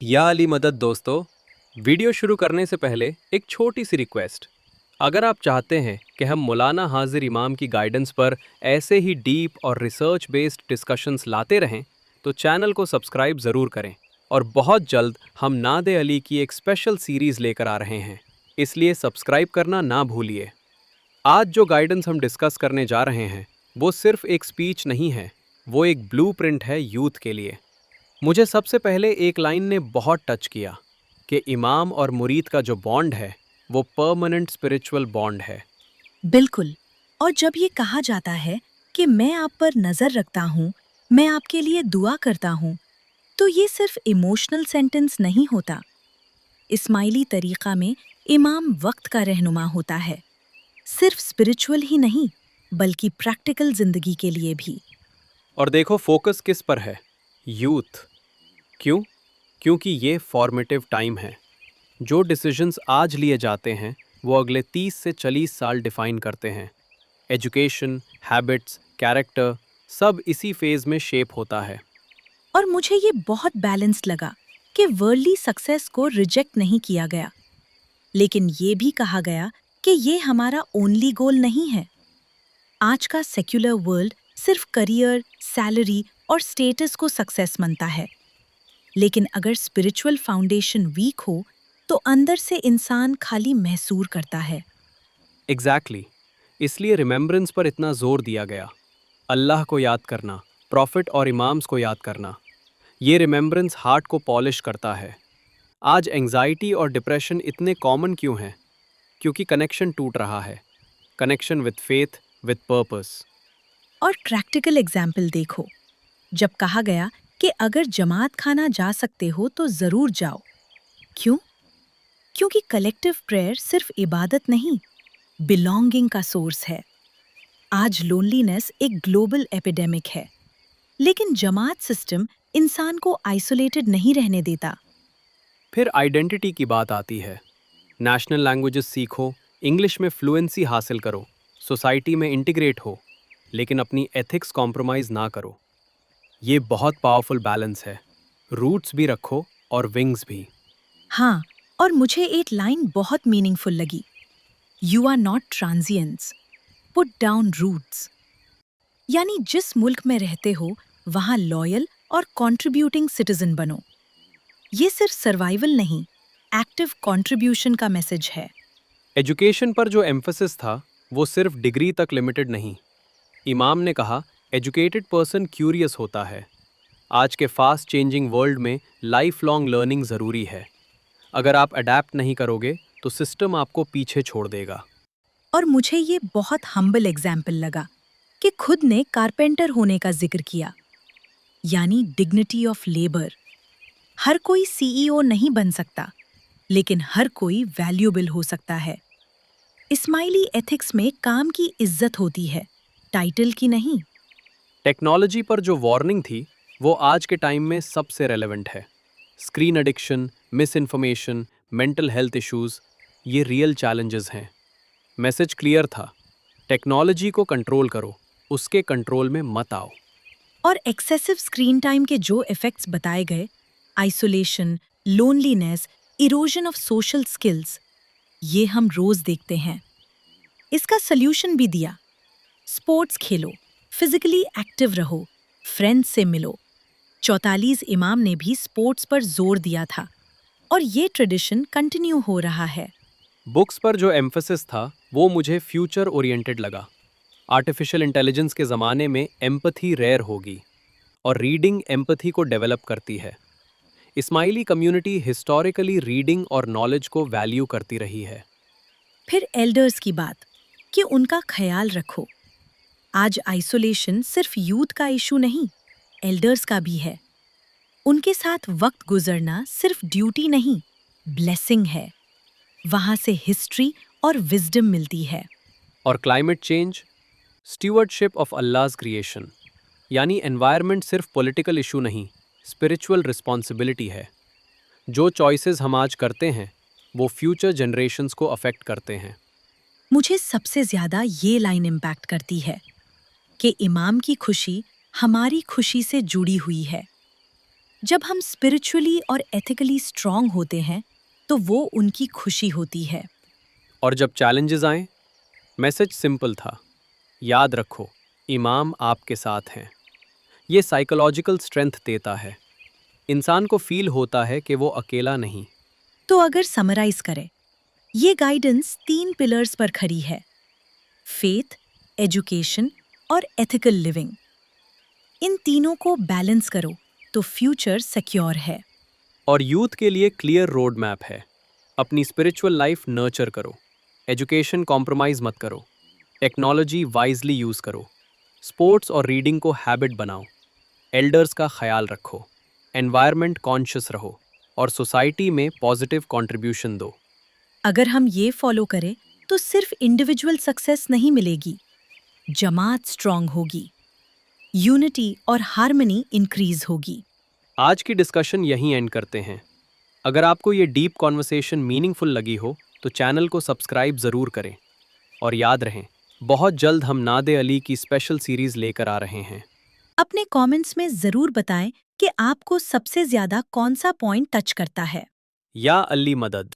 या अली मदद दोस्तों। वीडियो शुरू करने से पहले एक छोटी सी रिक्वेस्ट। अगर आप चाहते हैं कि हम मौलाना हाजिर इमाम की गाइडेंस पर ऐसे ही डीप और रिसर्च बेस्ड डिस्कशंस लाते रहें तो चैनल को सब्सक्राइब ज़रूर करें। और बहुत जल्द हम नादे अली की एक स्पेशल सीरीज़ लेकर आ रहे हैं, इसलिए सब्सक्राइब करना ना भूलिए। आज जो गाइडेंस हम डिस्कस करने जा रहे हैं वो सिर्फ एक स्पीच नहीं है, वो एक ब्लूप्रिंट है यूथ के लिए। मुझे सबसे पहले एक लाइन ने बहुत टच किया कि इमाम और मुरीद का जो बॉन्ड है वो परमानेंट स्पिरिचुअल बॉन्ड है। बिल्कुल। और जब ये कहा जाता है कि मैं आप पर नजर रखता हूँ, मैं आपके लिए दुआ करता हूँ, तो ये सिर्फ इमोशनल सेंटेंस नहीं होता। इस्माइली तरीका में इमाम वक्त का रहनुमा होता है, सिर्फ स्पिरिचुअल ही नहीं बल्कि प्रैक्टिकल जिंदगी के लिए भी। और देखो फोकस किस पर है, यूथ। क्यों? क्योंकि ये फॉर्मेटिव टाइम है। जो डिसीजंस आज लिए जाते हैं वो अगले 30 से 40 साल डिफाइन करते हैं। एजुकेशन, हैबिट्स, कैरेक्टर, सब इसी फेज में शेप होता है। और मुझे ये बहुत बैलेंस्ड लगा कि वर्ल्डली सक्सेस को रिजेक्ट नहीं किया गया, लेकिन ये भी कहा गया कि ये हमारा ओनली गोल नहीं है। आज का सेक्युलर वर्ल्ड सिर्फ करियर, सैलरी और स्टेटस को सक्सेस मानता है, लेकिन अगर स्पिरिचुअल फाउंडेशन वीक हो तो अंदर से इंसान खाली महसूर करता है। एग्जैक्टली इसलिए रिमेम्बरेंस पर इतना जोर दिया गया। अल्लाह को याद करना, प्रॉफिट और इमाम्स को याद करना, ये रिमेम्बरेंस हार्ट को पॉलिश करता है। आज एंजाइटी और डिप्रेशन इतने कॉमन क्यों हैं? क्योंकि कनेक्शन टूट रहा है। Connection with faith, with purpose. और प्रैक्टिकल एग्जाम्पल देखो, जब कहा गया कि अगर जमात खाना जा सकते हो तो जरूर जाओ। क्यों? क्योंकि कलेक्टिव प्रेयर सिर्फ इबादत नहीं, बिलोंगिंग का सोर्स है। आज लोनलीनेस एक ग्लोबल एपिडेमिक है, लेकिन जमात सिस्टम इंसान को आइसोलेटेड नहीं रहने देता। फिर आइडेंटिटी की बात आती है। नेशनल लैंग्वेजेस सीखो, इंग्लिश में फ्लुएंसी हासिल करो, सोसाइटी में इंटीग्रेट हो, लेकिन अपनी एथिक्स कॉम्प्रोमाइज ना करो। ये बहुत पावरफुल बैलेंस है। रूट्स भी रखो और विंग्स भी। हाँ, और मुझे एक लाइन बहुत मीनिंगफुल लगी। You are not transients, put down roots. यानी जिस मुल्क में रहते हो वहाँ लॉयल और कंट्रीब्यूटिंग सिटीजन बनो। ये सिर्फ सर्वाइवल नहीं, एक्टिव कंट्रीब्यूशन का मैसेज है। एजुकेशन पर जो एम्फोसिस था वो सिर्फ डिग्री तक लिमिटेड नहीं। इमाम ने कहा, एजुकेटेड पर्सन क्यूरियस होता है। आज के फास्ट चेंजिंग वर्ल्ड में लाइफ लॉन्ग लर्निंग ज़रूरी है। अगर आप अडेप्ट नहीं करोगे तो सिस्टम आपको पीछे छोड़ देगा। और मुझे ये बहुत हम्बल एग्जाम्पल लगा कि खुद ने कारपेंटर होने का जिक्र किया, यानी डिग्निटी ऑफ लेबर। हर कोई सीईओ नहीं बन सकता, लेकिन हर कोई वैल्यूएबल हो सकता है। इस्माइली एथिक्स में काम की इज्जत होती है, टाइटल की नहीं। टेक्नोलॉजी पर जो वार्निंग थी वो आज के टाइम में सबसे रेलेवेंट है। Screen addiction, miss information, mental health issues, ये रियल चैलेंजेस हैं। मैसेज क्लियर था, टेक्नोलॉजी को कंट्रोल करो, उसके कंट्रोल में मत आओ। और एक्सेसिव स्क्रीन टाइम के जो इफेक्ट्स बताए गए, isolation, loneliness, erosion of social skills, ये हम रोज देखते हैं। इसका सल्यूशन भी दिया। स्पोर्ट्स खेलो, फिजिकली एक्टिव रहो, फ्रेंड्स से मिलो। 44 इमाम ने भी स्पोर्ट्स पर जोर दिया था, और ये ट्रेडिशन कंटिन्यू हो रहा है। बुक्स पर जो एम्फोसिस था वो मुझे फ्यूचर ओरिएंटेड लगा। आर्टिफिशियल इंटेलिजेंस के ज़माने में एम्पथी रेयर होगी और रीडिंग एम्पथी को डेवलप करती है। इस्माइली कम्युनिटी हिस्टोरिकली रीडिंग और नॉलेज को वैल्यू करती रही है। फिर एल्डर्स की बात, कि उनका ख्याल रखो। आज आइसोलेशन सिर्फ यूथ का इशू नहीं, एल्डर्स का भी है। उनके साथ वक्त गुजरना सिर्फ ड्यूटी नहीं, ब्लेसिंग है। वहां से हिस्ट्री और विजडम मिलती है। और climate change, stewardship of Allah's creation, यानी एनवायरनमेंट सिर्फ पॉलिटिकल इशू नहीं, स्पिरिचुअल रिस्पॉन्सिबिलिटी है। जो चॉइसेस हम आज करते हैं वो फ्यूचर जनरेशन्स को अफेक्ट करते हैं। मुझे सबसे ज्यादा ये लाइन इम्पैक्ट करती है कि इमाम की खुशी हमारी खुशी से जुड़ी हुई है। जब हम स्पिरिचुअली और एथिकली स्ट्रांग होते हैं तो वो उनकी खुशी होती है। और जब चैलेंजेस आए, मैसेज सिंपल था, याद रखो, इमाम आपके साथ हैं। ये साइकोलॉजिकल स्ट्रेंथ देता है। इंसान को फील होता है कि वो अकेला नहीं। तो अगर समराइज करें, ये गाइडेंस 3 पिलर्स पर खड़ी है: फेथ, एजुकेशन और एथिकल लिविंग। इन तीनों को बैलेंस करो तो फ्यूचर सिक्योर है। और यूथ के लिए क्लियर रोड मैप है। अपनी स्पिरिचुअल लाइफ नर्चर करो, एजुकेशन कॉम्प्रोमाइज मत करो, टेक्नोलॉजी वाइजली यूज़ करो, स्पोर्ट्स और रीडिंग को हैबिट बनाओ, एल्डर्स का ख्याल रखो, एनवायरनमेंट कॉन्शियस रहो और सोसाइटी में पॉजिटिव कंट्रीब्यूशन दो। अगर हम ये फॉलो करें तो सिर्फ इंडिविजुअल सक्सेस नहीं मिलेगी, जमात स्ट्रांग होगी, यूनिटी और हार्मनी इंक्रीज होगी। आज की डिस्कशन यहीं एंड करते हैं। अगर आपको ये डीप कॉन्वर्सेशन मीनिंगफुल लगी हो तो चैनल को सब्सक्राइब ज़रूर करें। और याद रहें, बहुत जल्द हम नादे अली की स्पेशल सीरीज़ लेकर आ रहे हैं। अपने कमेंट्स में जरूर बताएं कि आपको सबसे ज्यादा कौन सा पॉइंट टच करता है। या अली मदद।